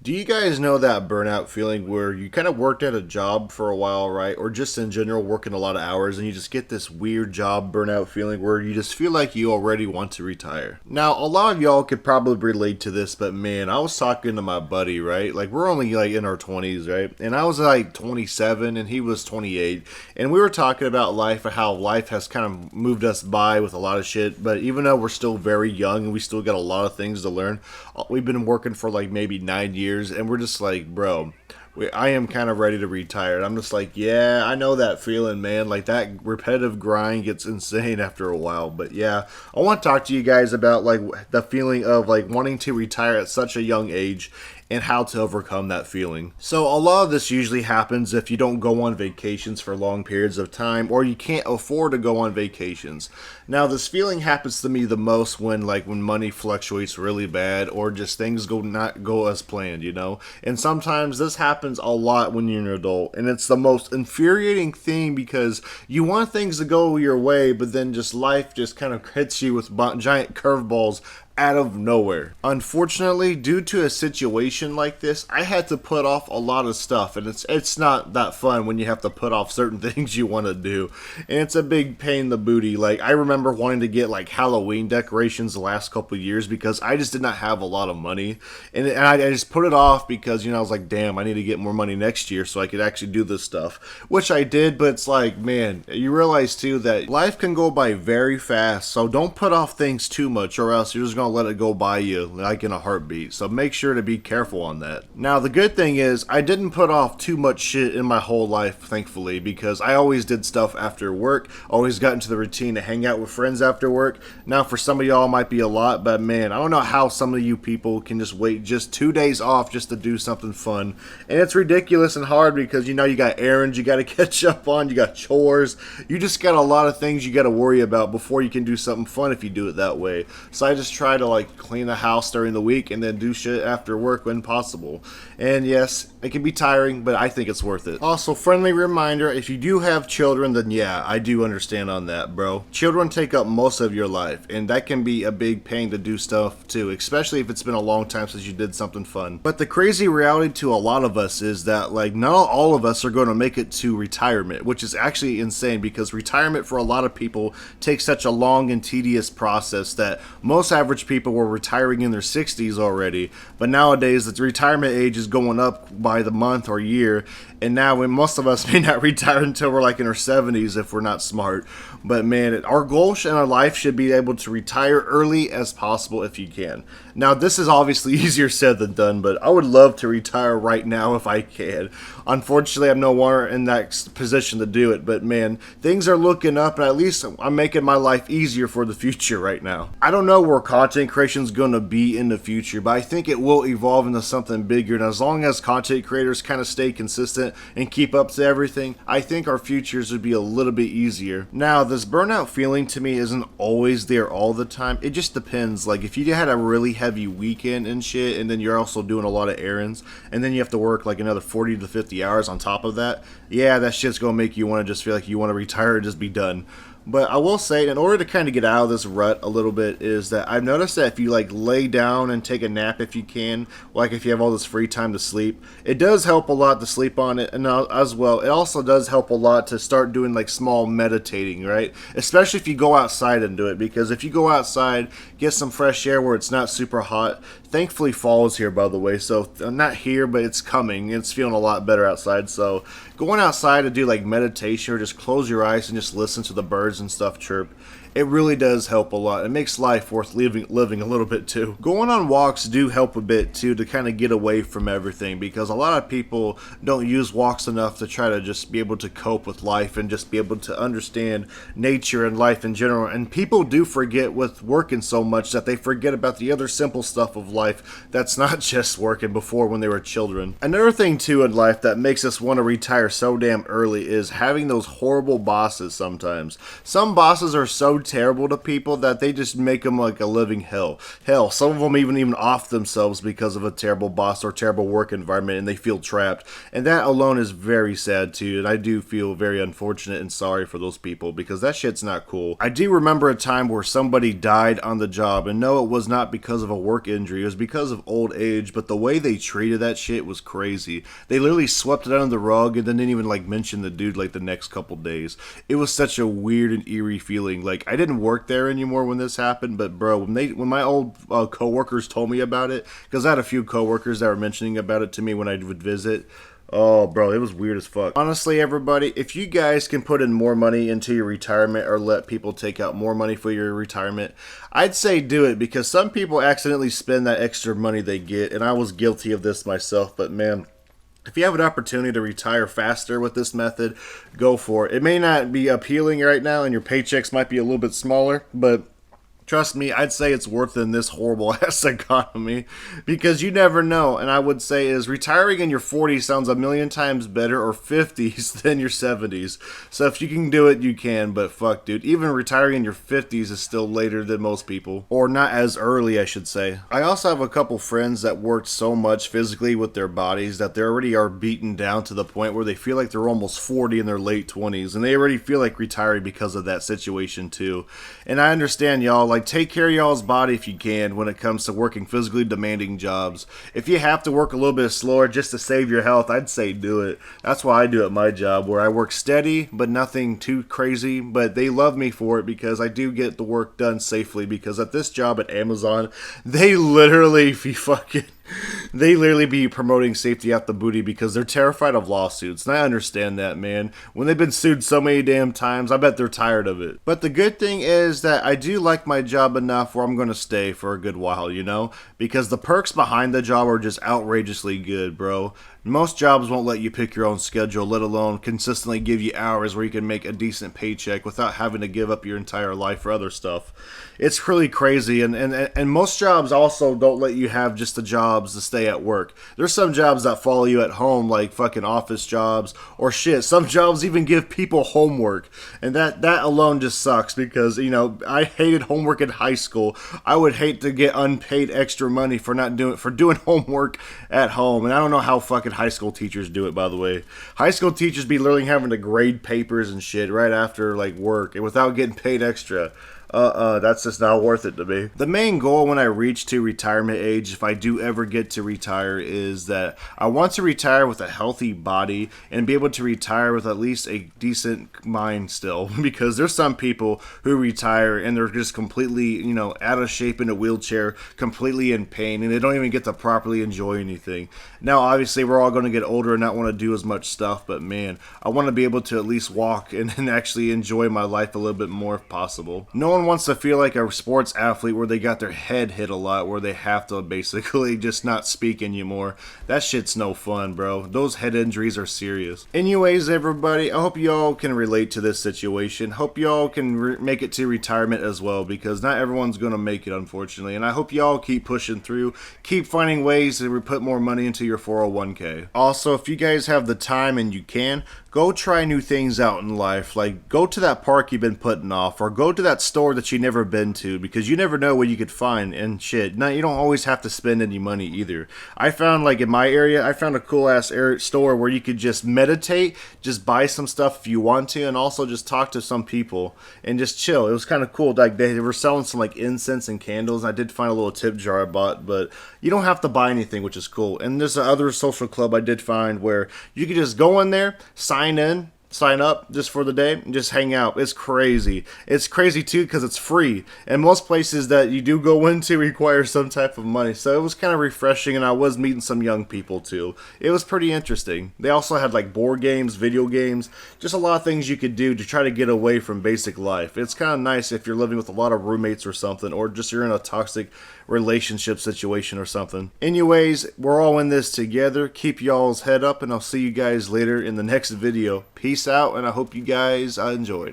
Do you guys know that burnout feeling where you kind of worked at a job for a while, right? Or just in general working a lot of hours and you just get this weird job burnout feeling where you just feel like you already want to retire. Now, a lot of y'all could probably relate to this, but man, I was talking to my buddy, right? Like we're only like in our 20s, right? And I was like 27 and he was 28, and we were talking about life and how life has kind of moved us by with a lot of shit, but even though we're still very young and we still got a lot of things to learn, we've been working for like maybe 9 years, and we're just like, bro, I am kind of ready to retire. And I'm just like, yeah, I know that feeling, man. Like that repetitive grind gets insane after a while. But yeah, I want to talk to you guys about like the feeling of like wanting to retire at such a young age and how to overcome that feeling. So a lot of this usually happens if you don't go on vacations for long periods of time or you can't afford to go on vacations. Now this feeling happens to me the most when money fluctuates really bad or just things go not go as planned, you know? And sometimes this happens a lot when you're an adult, and it's the most infuriating thing because you want things to go your way, but then just life just kind of hits you with giant curveballs out of nowhere. Unfortunately, due to a situation like this, I had to put off a lot of stuff, and it's not that fun when you have to put off certain things you want to do, and it's a big pain in the booty. Like I remember wanting to get like Halloween decorations the last couple of years because I just did not have a lot of money, and I just put it off because I was like, damn, I need to get more money next year so I could actually do this stuff, which I did. But it's like, man, you realize too that life can go by very fast, so don't put off things too much or else you're just gonna let it go by you like in a heartbeat. So make sure to be careful on that. Now the good thing is I didn't put off too much shit in my whole life, thankfully, because I always did stuff after work, always got into the routine to hang out with friends after work. Now for some of y'all it might be a lot, but man, I don't know how some of you people can just wait just 2 days off just to do something fun. And it's ridiculous and hard because you got errands you got to catch up on, you got chores, you just got a lot of things you got to worry about before you can do something fun if you do it that way. So I just try to like clean the house during the week and then do shit after work when possible. And yes, it can be tiring, but I think it's worth it. Also, friendly reminder, if you do have children, then yeah, I do understand on that, bro. Children take up most of your life, and that can be a big pain to do stuff too, especially if it's been a long time since you did something fun. But the crazy reality to a lot of us is that like not all of us are going to make it to retirement, which is actually insane because retirement for a lot of people takes such a long and tedious process that most average people were retiring in their 60s already. But nowadays the retirement age is going up by the month or year, and now most of us may not retire until we're like in our 70s if we're not smart. But man, our goal in our life should be able to retire early as possible if you can. Now this is obviously easier said than done, but I would love to retire right now if I can. Unfortunately, I'm no longer in that position to do it, but man, things are looking up, and at least I'm making my life easier for the future right now. I don't know where content creation is going to be in the future, but I think it will evolve into something bigger, and as long as content creators kind of stay consistent and keep up to everything, I think our futures would be a little bit easier. Now, this burnout feeling to me isn't always there all the time. It just depends. Like if you had a really heavy weekend and shit, and then you're also doing a lot of errands, and then you have to work like another 40 to 50 hours on top of that, yeah, that shit's gonna make you want to just feel like you want to retire and just be done. But I will say, in order to kind of get out of this rut a little bit, is that I've noticed that if you like lay down and take a nap if you can, like if you have all this free time to sleep, it does help a lot to sleep on it, and as well, it also does help a lot to start doing like small meditating, right? Especially if you go outside and do it, because if you go outside, get some fresh air where it's not super hot. Thankfully, fall is here, by the way, so not here, but it's coming. It's feeling a lot better outside, so going outside to do like meditation or just close your eyes and just listen to the birds and stuff chirp, it really does help a lot. It makes life worth living a little bit too. Going on walks do help a bit too to kind of get away from everything, because a lot of people don't use walks enough to try to just be able to cope with life and just be able to understand nature and life in general. And people do forget with working so much that they forget about the other simple stuff of life that's not just working before when they were children. Another thing too in life that makes us want to retire so damn early is having those horrible bosses sometimes. Some bosses are so terrible to people that they just make them like a living hell. Hell, some of them even off themselves because of a terrible boss or terrible work environment, and they feel trapped. And that alone is very sad too, and I do feel very unfortunate and sorry for those people because that shit's not cool. I do remember a time where somebody died on the job, and no, it was not because of a work injury, it was because of old age, but the way they treated that shit was crazy. They literally swept it under the rug and then didn't even like mention the dude like the next couple days. It was such a weird and eerie feeling. Like, I didn't work there anymore when this happened, but bro, when my old coworkers told me about it, because I had a few coworkers that were mentioning about it to me when I would visit. Oh, bro, it was weird as fuck. Honestly, everybody, if you guys can put in more money into your retirement or let people take out more money for your retirement, I'd say do it, because some people accidentally spend that extra money they get, and I was guilty of this myself, but man, if you have an opportunity to retire faster with this method, go for it. It may not be appealing right now, and your paychecks might be a little bit smaller, but trust me, I'd say it's worth it in this horrible ass economy, because you never know. And I would say is retiring in your 40s sounds a million times better, or 50s, than your 70s. So if you can do it, you can. But fuck, dude, even retiring in your 50s is still later than most people, or not as early, I should say. I also have a couple friends that worked so much physically with their bodies that they already are beaten down to the point where they feel like they're almost 40 in their late 20s, and they already feel like retiring because of that situation too. And I understand, y'all, like, take care of y'all's body if you can when it comes to working physically demanding jobs. If you have to work a little bit slower just to save your health, I'd say do it. That's why I do at my job, where I work steady but nothing too crazy, but they love me for it because I do get the work done safely, because at this job at Amazon, they literally be promoting safety out the booty because they're terrified of lawsuits. And I understand that, man. When they've been sued so many damn times, I bet they're tired of it. But the good thing is that I do like my job enough where I'm going to stay for a good while, you know? Because the perks behind the job are just outrageously good, bro. Most jobs won't let you pick your own schedule, let alone consistently give you hours where you can make a decent paycheck without having to give up your entire life for other stuff. It's really crazy, and most jobs also don't let you have just the jobs to stay at work. There's some jobs that follow you at home, like fucking office jobs, or shit. Some jobs even give people homework, and that alone just sucks, because, you know, I hated homework in high school. I would hate to get unpaid extra money for doing homework at home, and I don't know how fucking high school teachers do it, by the way. High school teachers be literally having to grade papers and shit right after like work and without getting paid extra. That's just not worth it to me. The main goal when I reach to retirement age, if I do ever get to retire, is that I want to retire with a healthy body and be able to retire with at least a decent mind still. Because there's some people who retire and they're just completely, you know, out of shape in a wheelchair, completely in pain, and they don't even get to properly enjoy anything. Now, obviously, we're all going to get older and not want to do as much stuff, but man, I want to be able to at least walk and actually enjoy my life a little bit more if possible. No one wants to feel like a sports athlete where they got their head hit a lot, where they have to basically just not speak anymore. That shit's no fun, bro. Those head injuries are serious. Anyways, everybody, I hope y'all can relate to this situation. Hope y'all can make it to retirement as well, because not everyone's gonna make it, unfortunately. And I hope y'all keep pushing through, keep finding ways to put more money into your 401k. Also, if you guys have the time and you can, go try new things out in life. Like, go to that park you've been putting off, or go to that store that you never been to, because you never know what you could find. And shit, now you don't always have to spend any money either. I found, like, in my area, I found a cool ass store where you could just meditate, just buy some stuff if you want to, and also just talk to some people and just chill. It was kind of cool. Like, they were selling some like incense and candles. I did find a little tip jar I bought, but you don't have to buy anything, which is cool. And there's another social club I did find where you could just go in there, sign up just for the day and just hang out. It's crazy. It's crazy too because it's free, and most places that you do go into require some type of money, so it was kind of refreshing, and I was meeting some young people too. It was pretty interesting. They also had like board games, video games, just a lot of things you could do to try to get away from basic life. It's kind of nice if you're living with a lot of roommates or something, or just you're in a toxic relationship situation or something. Anyways, we're all in this together. Keep y'all's head up, and I'll see you guys later in the next video. Peace out, and I hope you guys enjoyed.